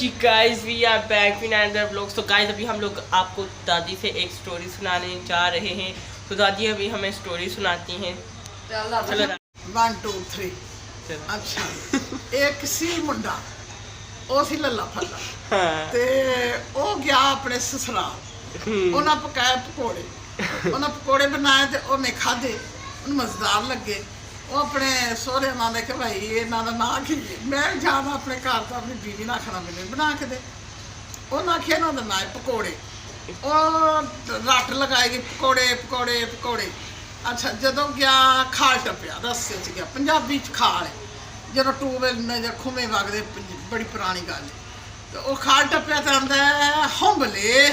Ji guys we are back with another vlog. तो guys अभी हम लोग आपको दादी से एक स्टोरी सुनाने जा रहे हैं। तो दादी अभी हमें स्टोरी सुनाती हैं। चलो 1 2 3 अच्छा एक सी मुंडा ਉਹ ਸੀ ਲੱਲਾ ਫੱਲਾ ਤੇ ਉਹ ਗਿਆ ਆਪਣੇ ਸਸੁਰਾਲ ਉਹਨਾਂ ਪਕਾਏ ਪਕੌੜੇ ਉਹਨਾਂ ਪਕੌੜੇ ਬਣਾਏ ਤੇ ਉਹਨੇ ਖਾਧੇ ਉਹਨੂੰ ਮਜ਼ੇਦਾਰ ਲੱਗੇ ਉਹ ਆਪਣੇ ਸਹੁਰੇ ਨਾਲ ਦੇ ਕਿ ਭਾਈ ਇਹਨਾਂ ਦਾ ਨਾਂ ਕੀ ਮੈਂ ਜਾਣਾ ਆਪਣੇ ਘਰ ਤੋਂ ਆਪਣੀ ਬੀਵੀ ਨਾਲ ਖਾਣਾ ਮੈਨੂੰ ਬਣਾ ਕੇ ਦੇ ਉਹਨਾਂ ਆਖਿਆ ਇਹਨਾਂ ਦਾ ਨਾਂ ਹੈ ਪਕੌੜੇ ਉਹ ਰੱਟ ਲਗਾਏਗੀ ਪਕੌੜੇ ਪਕੌੜੇ ਪਕੌੜੇ ਅੱਛਾ ਜਦੋਂ ਗਿਆ ਖਾਲ ਟੱਪਿਆ ਰਸਤੇ 'ਚ ਗਿਆ ਪੰਜਾਬੀ 'ਚ ਖਾਲ ਜਦੋਂ ਟੂਬਲ ਨੇ ਜਾਂ ਖੂਮੇ ਵਗਦੇ ਬੜੀ ਪੁਰਾਣੀ ਗੱਲ ਤੇ ਉਹ ਖਾਲ ਟੱਪਿਆ ਤਾਂ ਆਉਂਦਾ ਹੰਬਲੇ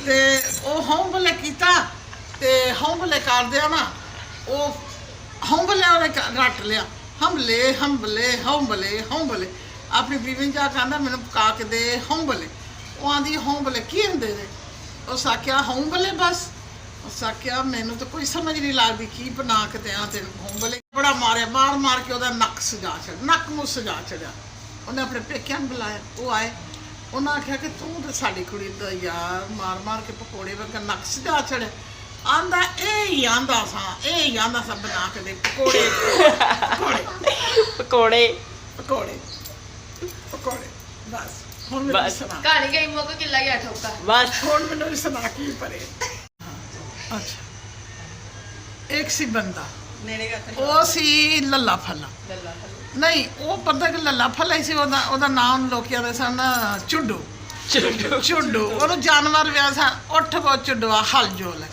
ਤੇ ਉਹ ਹੰਬਲੇ ਕੀਤਾ ਤੇ ਹੰਬਲੇ ਕਰਦਿਆ ਨਾ ਉਹ ਹੰਬਲੇ ਉਹਨੇ ਰੱਟ ਲਿਆ ਹੰਬਲੇ ਹੰਬਲੇ ਹੰਬਲੇ ਹੰਬਲੇ ਆਪਣੀ ਬੀਵੀ ਨੂੰ ਜਾ ਕਹਿੰਦਾ ਮੈਨੂੰ ਪਕਾ ਕੇ ਦੇ ਹੰਬਲੇ ਉਹ ਆਂਦੀ ਹੰਬਲੇ ਕੀ ਹੁੰਦੇ ਨੇ ਉਹ ਸਾਕਿਆ ਹੰਬਲੇ ਬਸ ਸਾਕਿਆ ਮੈਨੂੰ ਤਾਂ ਕੋਈ ਸਮਝ ਨਹੀਂ ਲੱਗਦੀ ਕੀ ਬਣਾ ਕੇ ਦਿਆਂ ਤੇ ਹੰਬਲੇ ਬੜਾ ਮਾਰਿਆ ਮਾਰ ਮਾਰ ਕੇ ਉਹਦਾ ਨੱਕ ਸਜਾ ਛੱਡ ਨੱਕ ਮੂੰਹ ਸਜਾ ਛੱਡਿਆ ਉਹਨੇ ਆਪਣੇ ਪੇਕਿਆਂ ਨੂੰ ਬੁਲਾਇਆ ਉਹ ਆਏ ਉਹਨਾਂ ਆਖਿਆ ਕਿ ਤੂੰ ਤਾਂ ਸਾਡੀ ਕੁੜੀ ਦਾ ਯਾਰ ਮਾਰ ਮਾਰ ਕੇ ਪਕੌੜੇ ਵਰਗਾ ਨੱਕ ਸਜਾ ਛੱਡਿਆ ਆਂਦਾ ਇਹ ਹੀ ਆਂਦਾ ਸਾਂ ਬਣਾ ਕੇ ਦੇ ਪਕੌੜੇ ਪਕੌੜੇ पकौड़े ਪਕੌੜੇ ਪਕੌੜੇ ਬਸ ਹੁਣ ਬਸ। ਸੁਣਾ कहानी गई मुझको किला गया ठोका बस ਹੁਣ ਮੈਨੂੰ ਸੁਣਾ ਕੀ ਪਰੇ ਅੱਛਾ ਇੱਕ ਸੀ ਬੰਦਾ ਉਹ ਸੀ ਲੱਲਾ ਫੱਲਾ ਨਹੀਂ ਉਹ ਬੰਦਾ ਕਿ ਲੱਲਾ ਫੱਲਾ ਹੀ ਸੀ ਉਹਦਾ ਨਾਮ ਲੋਕੀਆਂ ਦੇ ਸਨ ਚੁੱਡੂ ਚੁੱਡੂ ਉਹਨੂੰ ਜਾਨਵਰ ਵਿਆਹ ਸਨ ਉੱਠ ਕੋ ਚੁੱਡੂਆ ਹਲ ਜੋਲ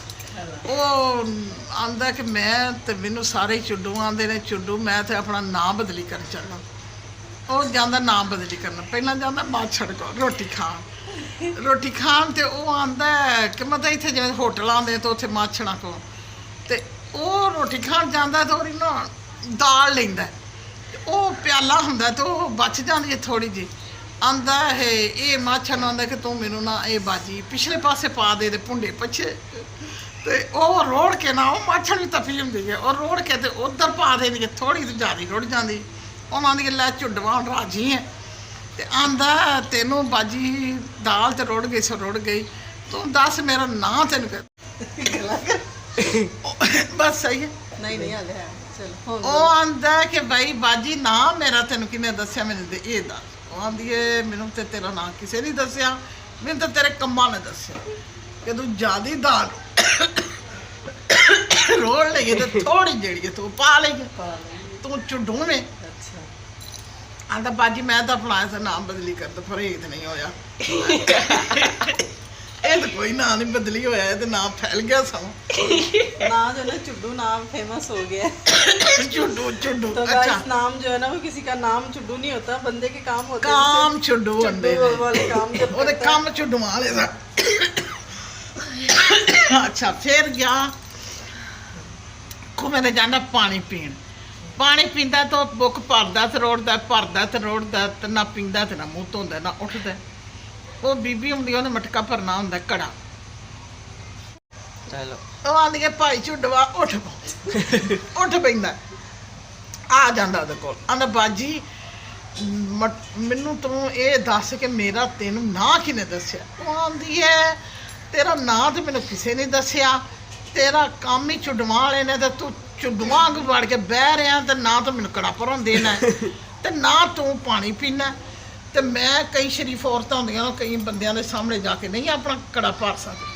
ਉਹ ਆਂਦਾ ਕਿ ਮੈਂ ਤੇ ਮੈਨੂੰ ਸਾਰੇ ਚੁੱਡੂ ਆਂਦੇ ਨੇ ਚੁੱਡੂ ਮੈਂ ਤੇ ਆਪਣਾ ਨਾਮ ਬਦਲੀ ਕਰ ਚੱਲਾਂ ਉਹ ਜਾਂਦਾ ਨਾਮ ਬਦਲੀ ਕਰਨਾ ਪਹਿਲਾਂ ਜਾਂਦਾ ਮਾਛੜ ਕੋ ਰੋਟੀ ਖਾਣ ਤੇ ਉਹ ਆਂਦਾ ਕਿ ਮਤਲਬ ਇੱਥੇ ਜਿਵੇਂ ਹੋਟਲ ਆਉਂਦੇ ਤਾਂ ਉੱਥੇ ਮਾਛਣਾ ਕੋ ਤੇ ਉਹ ਰੋਟੀ ਖਾਣ ਜਾਂਦਾ ਤਾਂ ਉਹਦੀ ਨਾ ਦਾਲ ਲੈਂਦਾ ਉਹ ਪਿਆਲਾ ਹੁੰਦਾ ਤੇ ਉਹ ਬਚ ਜਾਂਦੀ ਹੈ ਥੋੜੀ ਜਿਹੀ ਆਂਦਾ ਇਹ ਮਾਛਣ ਆਂਦਾ ਕਿ ਤੂੰ ਮੈਨੂੰ ਨਾ ਇਹ ਬਾਜੀ ਪਿਛਲੇ ਪਾਸੇ ਪਾ ਦੇ ਪੁੰਡੇ ਪਿੱਛੇ ਤੇ ਉਹ ਰੋੜ ਕੇ ਨਾ ਉਹ ਮਾਛਣ ਵੀ ਤਪੀ ਹੁੰਦੀ ਹੈ ਉਹ ਰੋੜ ਕੇ ਤੇ ਉਧਰ ਪਾ ਦੇਣਗੇ ਥੋੜੀ ਜਿਹੀ ਜ਼ਿਆਦਾ ਰੁੜ ਜਾਂਦੀ ਉਹਨਾਂ ਦੀ ਲੈ ਝੁੱਡਵਾ ਰਾਜੀ ਹੈ ਤੇ ਆਂਦਾ ਤੈਨੂੰ ਬਾਜੀ ਦਾਲ ਤੇ ਰੁੜ ਗਈ ਸੋ ਰੁੜ ਗਈ ਤੂੰ ਦੱਸ ਮੇਰਾ ਨਾਂ ਤੈਨੂੰ ਬਸ ਸਹੀ ਹੈ ਨਹੀਂ ਹਾਲੇ ਹੈ ਚਲੋ ਉਹ ਆਂਦਾ ਕਿ ਭਾਈ ਬਾਜੀ ਨਾ ਮੇਰਾ ਤੈਨੂੰ ਕਿਹਨੇ ਦੱਸਿਆ ਮੈਨੂੰ ਤੇ ਇਹ ਦੱਸ ਉਹ ਆਂਦੀ ਏ ਮੈਨੂੰ ਤੇ ਤੇਰਾ ਨਾਂ ਕਿਸੇ ਨੇ ਦੱਸਿਆ ਮੈਨੂੰ ਤਾਂ ਤੇਰੇ ਕੰਮਾਂ ਨੇ ਦੱਸਿਆ ਕਿ ਤੂੰ ਜਿਆਦੀ ਦਾਲ ਰੋੜ ਲਈ ਤੇ ਥੋੜੀ ਜਿਹੜੀ ਤੂੰ ਪਾ ਲਈ ਤੂੰ ਚੁੱਡੂ ਨੇ ਆਂਦਾ ਬਾਜੀ ਮੈਂ ਤਾਂ ਆਪਣਾ सा ਨਾਮ ਬਦਲੀ ਕਰਦਾ ਫਰੇਦ ਨਹੀਂ ਹੋਇਆ ਇਹ ਤਾਂ ਕੋਈ ਨਾਂ ਨਹੀਂ ਬਦਲੀ ਹੋਇਆ ਇਹ ਤਾਂ ਨਾਮ ਫੈਲ ਗਿਆ ਸਾ नाम जो है ना चुड्डू नाम फेमस हो गया चुड्डू चुड्डू तो अच्छा गाइस नाम जो है ना वो किसी का नाम चुड्डू नहीं होता बंदे के काम होते हैं काम चुड्डू चुड्डू वाले काम जब ਉਹਦੇ ਕੰਮ ਚੁੱਡੂ ਵਾਲੇ ਦਾ ਅੱਛਾ ਫਿਰ ਗਿਆ ਖੂਮੇ ਤੇ ਜਾਂਦਾ ਪਾਣੀ ਪੀਂਦਾ ਤਾਂ ਬੁੱਕ ਭਰਦਾ ਤੇ ਰੋੜਦਾ ਤੇ ਨਾ ਪੀਂਦਾ ਤੇ ਨਾ ਮੂੰਹ ਧੋਂਦਾ ਨਾ ਉੱਠਦਾ ਉਹ ਬੀਬੀ ਹੁੰਦੀ ਉਹਨੇ ਮਟਕਾ ਭਰਨਾ ਹੁੰਦਾ ਕੜਾ चलो ਉਹ ਆਂਦੀ ਹੈ ਭਾਈ ਝੁੱਡਵਾ ਉੱਠ ਪੈਂਦਾ ਆ ਜਾਂਦਾ ਉਹਦੇ ਕੋਲ ਆਂਦਾ ਬਾਜੀ ਮੈਨੂੰ ਤੂੰ ਇਹ ਦੱਸ ਕਿ ਮੇਰਾ ਤੈਨੂੰ ਨਾਂ ਕਿਹਨੇ ਦੱਸਿਆ ਉਹ ਆਂਦੀ ਹੈ ਤੇਰਾ ਨਾਂ ਤੇ ਮੈਨੂੰ ਕਿਸੇ ਨੇ ਦੱਸਿਆ ਤੇਰਾ ਕੰਮ ਹੀ ਝੁੱਡਵਾਂ ਵਾਲੇ ਨੇ ਤੇ ਤੂੰ ਝੁੱਡਵਾਂ ਵਾਂਗ ਵੜ ਕੇ ਬਹਿ ਰਿਹਾ ਤੇ ਨਾ ਤਾਂ ਮੈਨੂੰ ਕੜਾ ਭਰਨ ਦੇਣਾ ਤੇ ਨਾ ਤੂੰ ਪਾਣੀ ਪੀਣਾ ਤੇ ਮੈਂ ਕਈ ਸ਼ਰੀਫ ਔਰਤਾਂ ਹੁੰਦੀਆਂ ਕਈ ਬੰਦਿਆਂ ਦੇ ਸਾਹਮਣੇ ਜਾ ਕੇ ਨਹੀਂ ਆਪਣਾ ਕੜਾ ਭਰ ਸਕਦੀ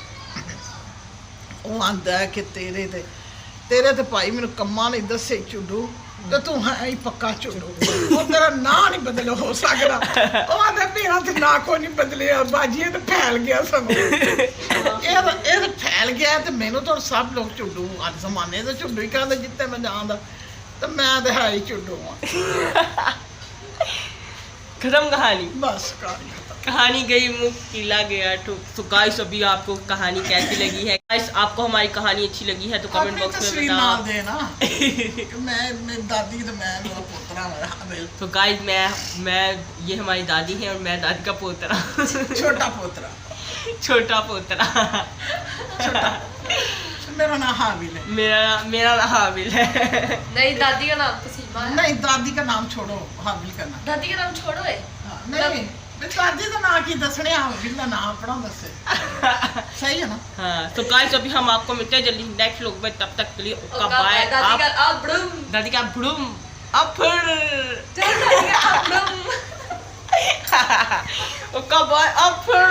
ਉਹ ਆਂਦਾ ਕਿ ਤੇਰੇ ਤੇ ਭਾਈ ਮੈਨੂੰ ਕੰਮਾਂ ਨੇ ਦੱਸੇ ਚੁੱਡੂ ਤੇ ਤੂੰ ਹੈ ਹੀ ਪੱਕਾ ਚੁੱਡੂ ਉਹ ਤੇਰਾ ਨਾਂ ਨਹੀਂ ਬਦਲ ਹੋ ਸਕਦਾ ਉਹ ਆਂਦਾ ਮੇਰਾ ਤੇ ਨਾਂ ਕੋਈ ਨਹੀਂ ਬਦਲਿਆ ਬਾਜੀ ਇਹ ਤਾਂ ਫੈਲ ਗਿਆ ਸਗੋਂ ਇਹ ਤਾਂ ਫੈਲ ਗਿਆ ਤੇ ਮੈਨੂੰ ਤਾਂ ਸਭ ਲੋਕ ਚੁੱਡੂ ਅੱਜ ਜ਼ਮਾਨੇ ਦੇ ਚੁੱਡੂ ਹੀ ਕਹਿੰਦੇ ਜਿੱਤੇ ਮੈਂ ਜਾਂਦਾ ਤੇ ਮੈਂ ਤਾਂ ਹੈ ਹੀ ਚੁੱਡੂ ਆ खत्म कहानी बस कहानी गई मुँह किला गया तो गाइस अभी आपको कहानी कैसी लगी है गाइस आपको हमारी कहानी अच्छी लगी है तो कमेंट बॉक्स में बताओ देना मैं दादी तो मैं मेरा पोतरा है तो गाइस मैं ये हमारी दादी है और मैं दादी का पोतरा छोटा पोतरा मेरा नाम हाबिल है मेरा नाम हाबिल है नहीं दादी का नाम तो सीमा है नहीं दादी का नाम छोड़ो हाबिल का नाम दादी का नाम छोड़ो है नहीं दादी का नाम की दसने आओगी ना नाम अपना दसे सही है ना। हाँ तो गाइस अभी हम आपको मिलते हैं जल्दी नेक्स्ट व्लॉग में, तब तक के लिए ओका बाय। दादी का ब्रूम अब फिर ओका बाय अब फिर